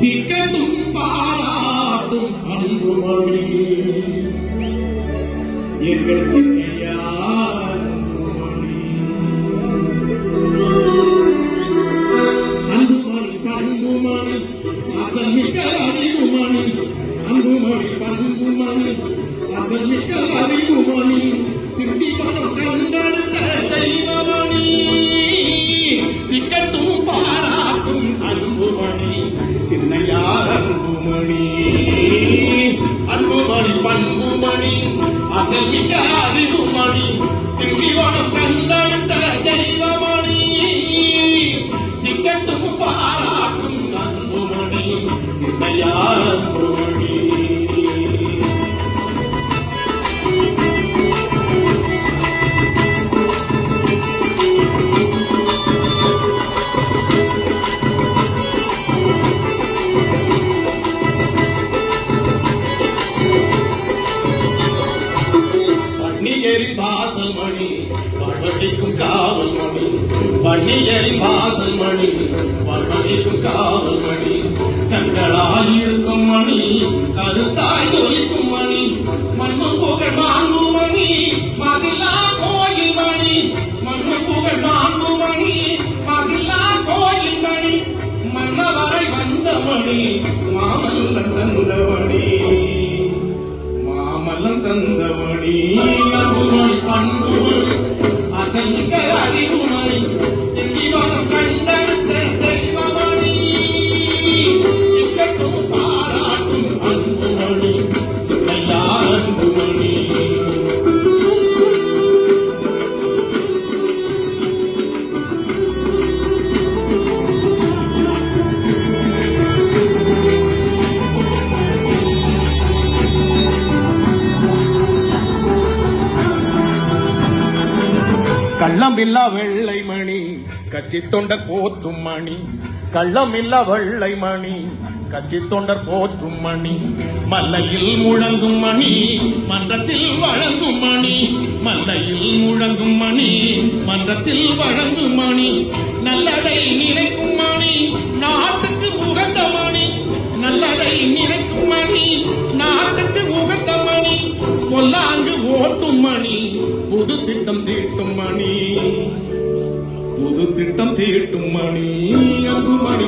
திக்கட்டும் பாராட்டும் அன்புமணி எங்கள் சின்னையா அன்புமணி பண்புமணி அதன் மிக அறிவுமணி அன்புமணி பண்புமணி அதன் மிக அறிவுமணி திட்டி பணம் கண்டெடுத்த தெய்வமணி திக்கட்டும் பாராட்டும் அன்புமணி சின்னையார் அன்புமணி அன்புமணி பண்புமணி அதன் மிக அறிவுமணி திட்டி பணம் கண்டெடுத்த தெய்வமணி திக்கட்டும் பாராட்டும் அன்புமணி சின்னையார் அன்புமணி பன்னியரின் வாசல் மணி வாழ்வழிக்கும் காவல் மணி பன்னியரின் வாசல் மணி வாழ்வழிக்கும் காவல் மணி கண்களால் இருக்கும் மணி கருத்தாய் ஒலிக்கும் மணி மண்ணு புகழ் மாண்பு மணி மாசில்லா கோயில் மணி மண்ணு புகழ் மாண்பு மணி மாசில்லா கோயில் மணி மன்னவரை வந்த மணி மாமல்ல தந்த மணி மாமல்லம் தந்தமணி அன்புமணி பண்புமணி அதன் அறிவுமணி திண்டிவனம் கண்டெடுத்த தெய்வமணி திக்கட்டும் பாராட்டும் அன்புமணி சின்னையார் அன்புமணி கள்ளமில்லா வெள்ளை மணி கட்சி தொண்டர் போற்றும் மணி கள்ளமில்லா வெள்ளை மணி கட்சி தொண்டர் போற்றும் மணி மல்லையில் முழங்கும் மணி மன்றத்தில் வழங்கும் மணி மல்லையில் முழங்கும் மணி மன்றத்தில் வழங்கும் மணி நல்லதை நினைக்கும் மணி நாட்டுக்கு உகந்த மணி நல்லதை நினைக்கும் மணி நாட்டுக்கு உகந்த மணி பொல்லாங்கு ஓட்டும் மணி புது திட்டம் தீட்டும் மணி புது திட்டம் தீட்டும் மணி அன்புமணி